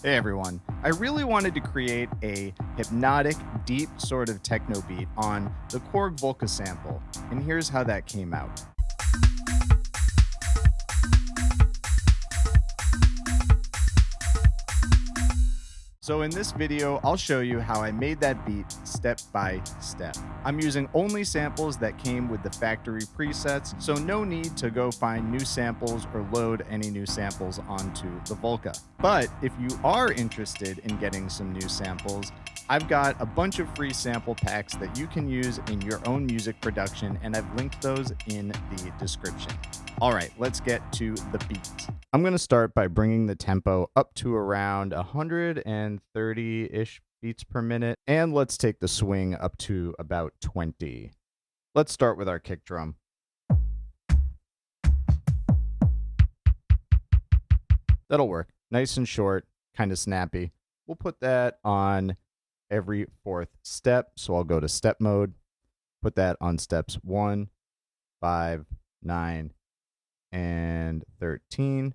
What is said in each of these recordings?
Hey everyone, I really wanted to create a hypnotic, deep sort of techno beat on the Korg Volca sample, and here's how that came out. So in this video, I'll show you how I made that beat step by step. I'm using only samples that came with the factory presets, so no need to go find new samples or load any new samples onto the Volca. But if you are interested in getting some new samples, I've got a bunch of free sample packs that you can use in your own music production, and I've linked those in the description. All right, let's get to the beat. I'm going to start by bringing the tempo up to around 130-ish beats per minute, and let's take the swing up to about 20. Let's start with our kick drum. That'll work. Nice and short, kind of snappy. We'll put that on every fourth step. So I'll go to step mode, put that on steps 1, 5, 9, and 13.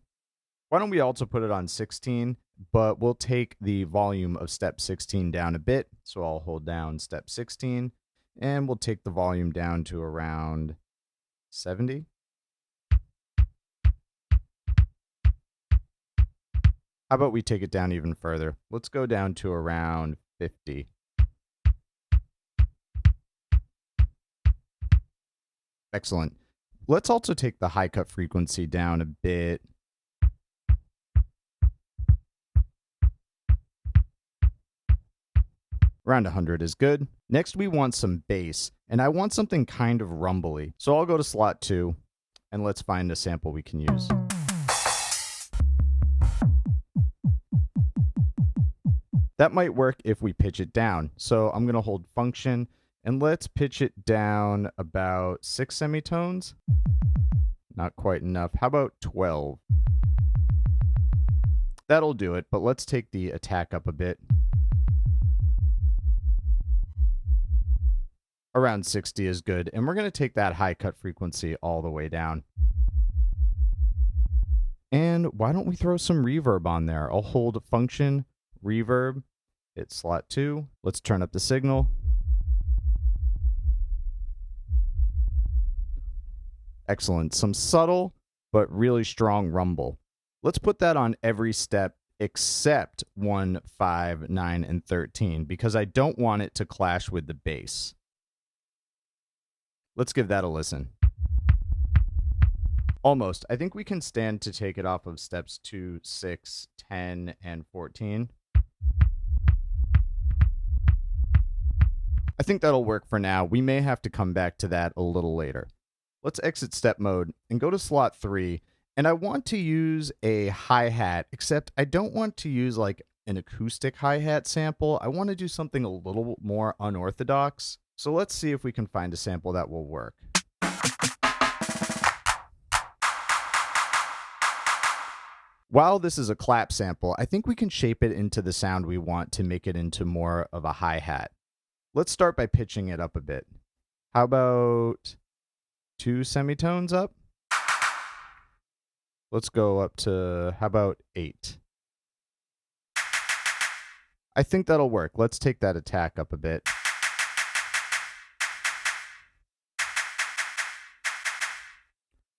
Why don't we also put it on 16, but we'll take the volume of step 16 down a bit. So I'll hold down step 16 and we'll take the volume down to around 70. How about we take it down even further? Let's go down to around 50. Excellent. Let's also take the high cut frequency down a bit. Around 100 is good. Next, we want some bass, and I want something kind of rumbly. So I'll go to slot 2, and let's find a sample we can use. That might work if we pitch it down. So I'm going to hold function, and let's pitch it down about 6 semitones. Not quite enough. How about 12? That'll do it, but let's take the attack up a bit. Around 60 is good, and we're going to take that high cut frequency all the way down. And why don't we throw some reverb on there? I'll hold function, reverb, hit slot 2. Let's turn up the signal. Excellent. Some subtle but really strong rumble. Let's put that on every step except 1, 5, 9, and 13 because I don't want it to clash with the bass. Let's give that a listen. Almost. I think we can stand to take it off of steps 2, 6, 10, and 14. I think that'll work for now. We may have to come back to that a little later. Let's exit step mode and go to slot 3. And I want to use a hi-hat, except I don't want to use like an acoustic hi-hat sample. I want to do something a little more unorthodox. So let's see if we can find a sample that will work. While this is a clap sample, I think we can shape it into the sound we want to make it into more of a hi-hat. Let's start by pitching it up a bit. How about 2 semitones up? Let's go up to, how about 8? I think that'll work. Let's take that attack up a bit.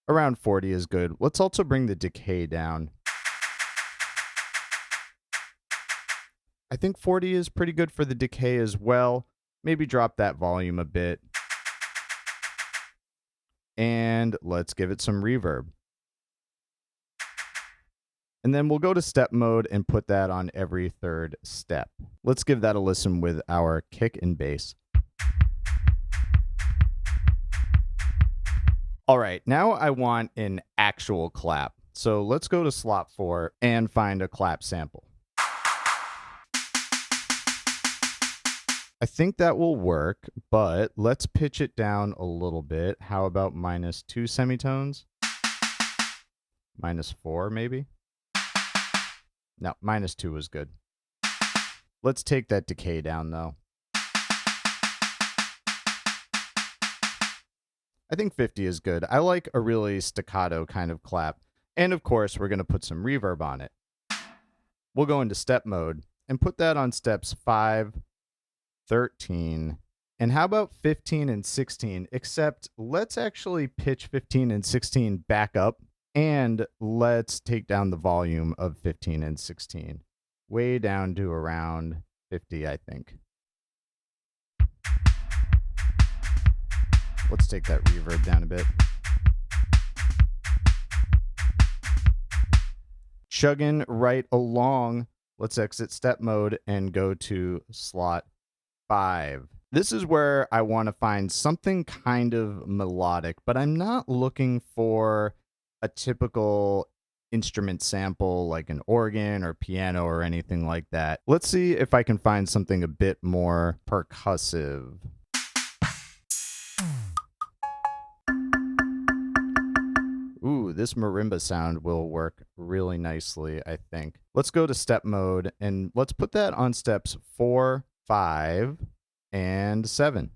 Around 40 is good. Let's also bring the decay down. I think 40 is pretty good for the decay as well. Maybe drop that volume a bit. And let's give it some reverb. And then we'll go to step mode and put that on every third step. Let's give that a listen with our kick and bass. All right, now I want an actual clap. So let's go to slot 4 and find a clap sample. I think that will work, but let's pitch it down a little bit. How about -2 semitones? -4 maybe? No, -2 is good. Let's take that decay down though. I think 50 is good. I like a really staccato kind of clap. And of course, we're going to put some reverb on it. we'll go into step mode and put that on steps 5, 13, and how about 15 and 16? Except let's actually pitch 15 and 16 back up, and let's take down the volume of 15 and 16 way down to around 50, I think. Let's take that reverb down a bit. Chugging right along, let's exit step mode and go to slot 5. This is where I want to find something kind of melodic, but I'm not looking for a typical instrument sample like an organ or piano or anything like that. Let's see if I can find something a bit more percussive. Ooh, this marimba sound will work really nicely, I think. Let's go to step mode and let's put that on steps 4, 5, and 7.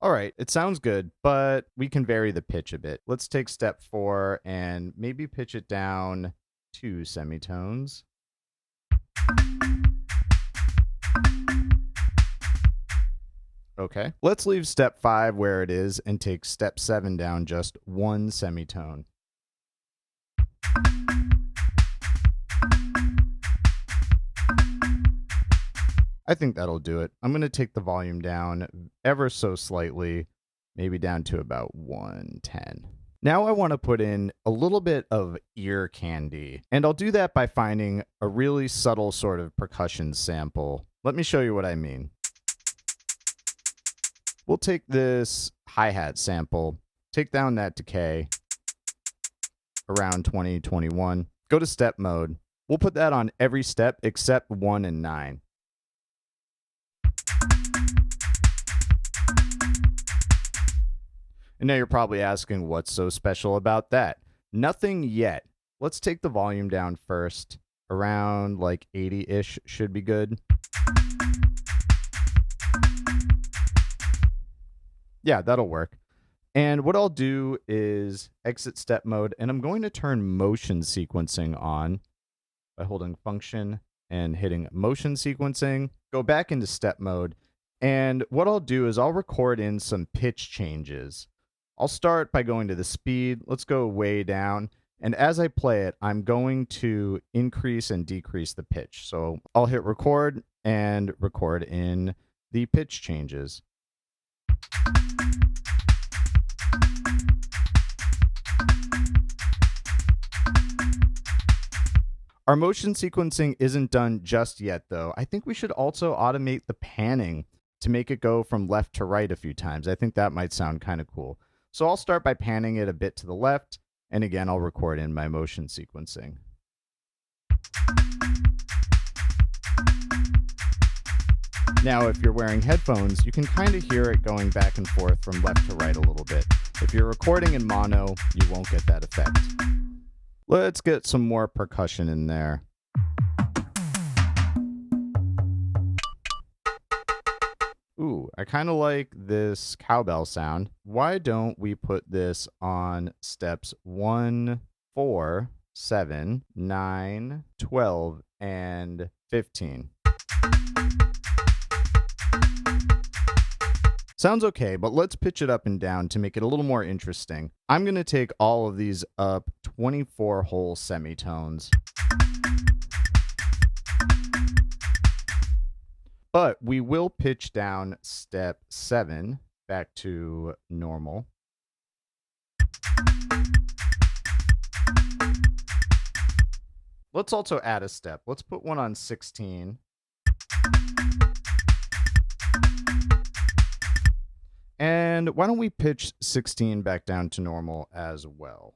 All right, it sounds good, but we can vary the pitch a bit. Let's take step 4 and maybe pitch it down 2 semitones. Okay, let's leave step 5 where it is and take step 7 down just 1 semitone. I think that'll do it. I'm going to take the volume down ever so slightly, maybe down to about 110. Now I want to put in a little bit of ear candy, and I'll do that by finding a really subtle sort of percussion sample. Let me show you what I mean. We'll take this hi-hat sample, take down that decay around 20, 21, go to step mode. We'll put that on every step except 1 and 9. And now you're probably asking what's so special about that. Nothing yet. Let's take the volume down first. Around like 80-ish should be good. Yeah, that'll work. And what I'll do is exit step mode, and I'm going to turn motion sequencing on by holding function and hitting motion sequencing. Go back into step mode, and what I'll do is I'll record in some pitch changes. I'll start by going to the speed. Let's go way down. And as I play it, I'm going to increase and decrease the pitch. So I'll hit record and record in the pitch changes. Our motion sequencing isn't done just yet, though. I think we should also automate the panning to make it go from left to right a few times. I think that might sound kind of cool. So I'll start by panning it a bit to the left, and again, I'll record in my motion sequencing. Now, if you're wearing headphones, you can kind of hear it going back and forth from left to right a little bit. If you're recording in mono, you won't get that effect. Let's get some more percussion in there. Ooh, I kind of like this cowbell sound. Why don't we put this on steps 1, 4, 7, 9, 12, and 15? Sounds okay, but let's pitch it up and down to make it a little more interesting. I'm going to take all of these up 24 whole semitones. But we will pitch down step 7 back to normal. Let's also add a step. Let's put one on 16. And why don't we pitch 16 back down to normal as well?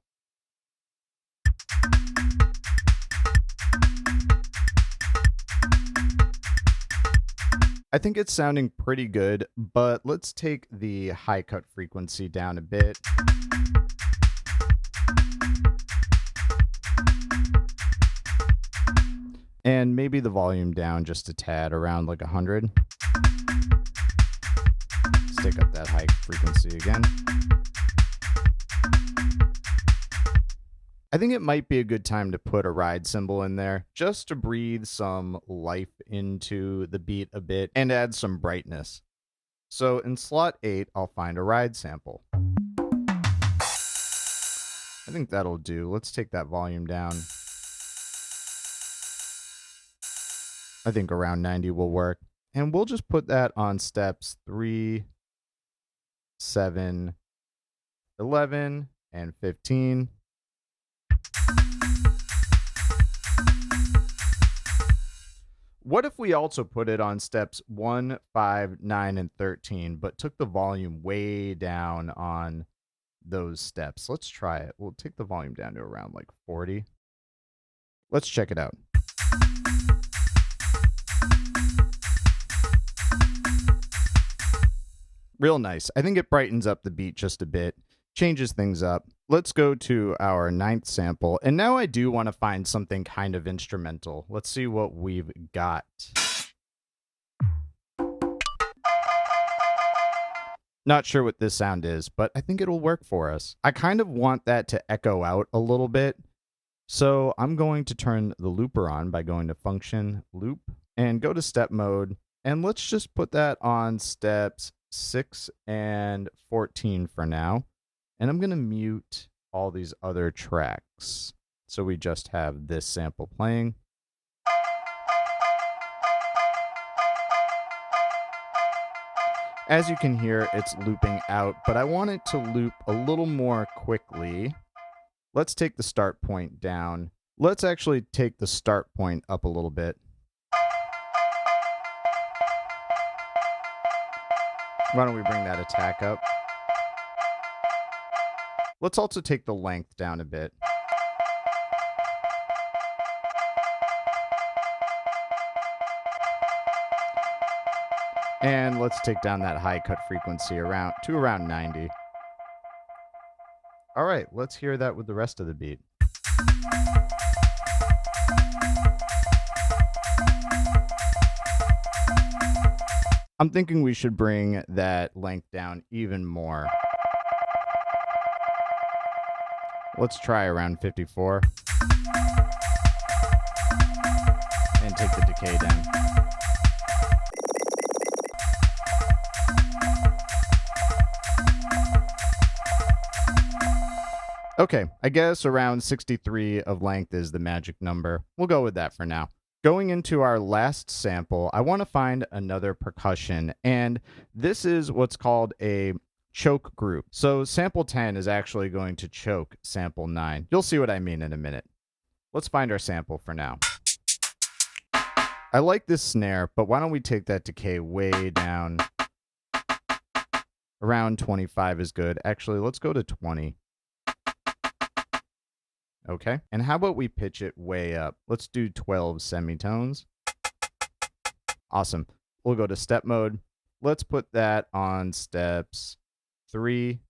I think it's sounding pretty good, but let's take the high cut frequency down a bit. And maybe the volume down just a tad, around like 100. Let's take up that high frequency again. I think it might be a good time to put a ride cymbal in there just to breathe some life into the beat a bit and add some brightness. So in slot 8, I'll find a ride sample. I think that'll do. Let's take that volume down. I think around 90 will work. And we'll just put that on steps 3, 7, 11, and 15. What if we also put it on steps 1, 5, 9, and 13, but took the volume way down on those steps? Let's try it. We'll take the volume down to around like 40. Let's check it out. Real nice. I think it brightens up the beat just a bit, changes things up. Let's go to our 9th sample. And now I do want to find something kind of instrumental. Let's see what we've got. Not sure what this sound is, but I think it'll work for us. I kind of want that to echo out a little bit. So I'm going to turn the looper on by going to Function, Loop, and go to Step Mode. And let's just put that on steps 6 and 14 for now. And I'm going to mute all these other tracks. So we just have this sample playing. As you can hear, it's looping out, but I want it to loop a little more quickly. Let's take the start point down. Let's actually take the start point up a little bit. Why don't we bring that attack up? Let's also take the length down a bit. And let's take down that high cut frequency to around 90. All right, let's hear that with the rest of the beat. I'm thinking we should bring that length down even more. Let's try around 54. And take the decay down. Okay, I guess around 63 of length is the magic number. We'll go with that for now. Going into our last sample, I want to find another percussion, and this is what's called a choke group. So sample 10 is actually going to choke sample 9. You'll see what I mean in a minute. Let's find our sample for now. I like this snare, but why don't we take that decay way down? Around 25 is good. Actually, let's go to 20. Okay, and how about we pitch it way up? Let's do 12 semitones. Awesome. We'll go to step mode. Let's put that on steps 3,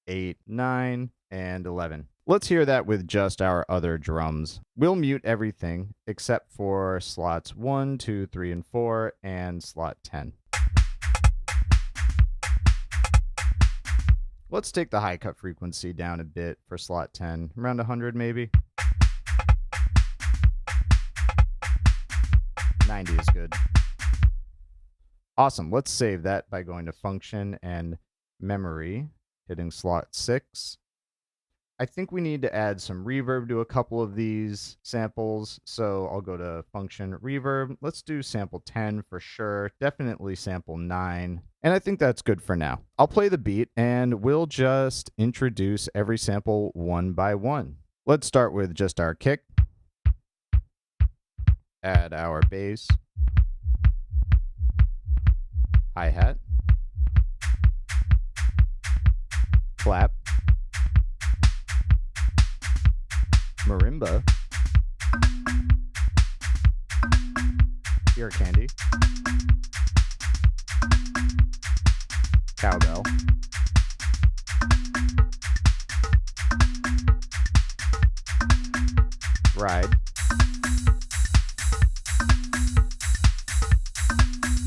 8, 9, and 11. Let's hear that with just our other drums. We'll mute everything except for slots 1, 2, 3, and 4, and slot 10. Let's take the high cut frequency down a bit for slot 10, around 100 maybe. 90 is good. Awesome, let's save that by going to Function and Memory, hitting slot 6. I think we need to add some reverb to a couple of these samples, so I'll go to Function, Reverb. Let's do sample 10 for sure, definitely sample 9. And I think that's good for now. I'll play the beat and we'll just introduce every sample one by one. Let's start with just our kick. Add our bass. Hi-hat. Clap. Marimba. Ear candy. Cowbell. Ride.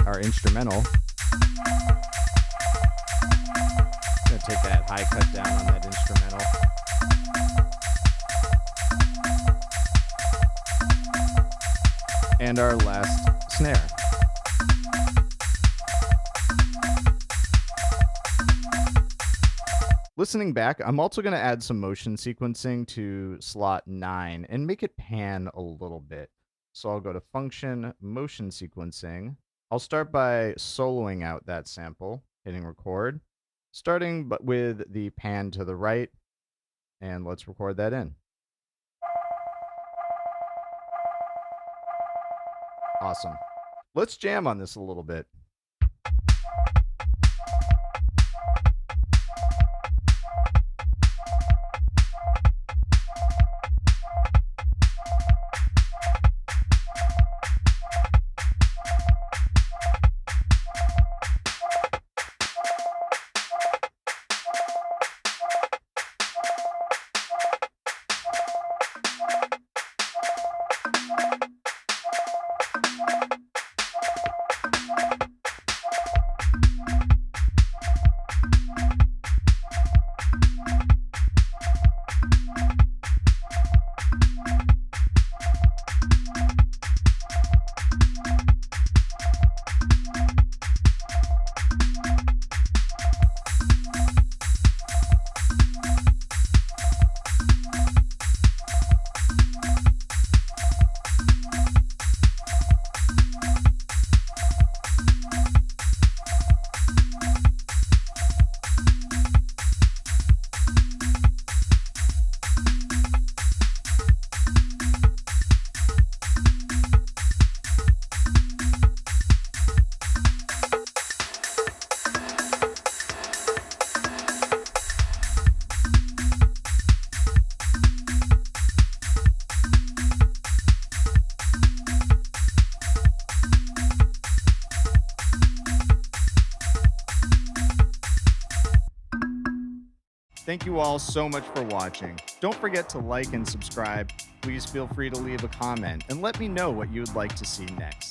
Our instrumental. Gonna take that high cut down on that instrumental. and our last snare. Listening back, I'm also going to add some motion sequencing to slot 9 and make it pan a little bit. So I'll go to Function, Motion Sequencing. I'll start by soloing out that sample, hitting record, starting with the pan to the right, and let's record that in. Awesome. Let's jam on this a little bit. Thank you all so much for watching. Don't forget to like and subscribe. Please feel free to leave a comment and let me know what you would like to see next.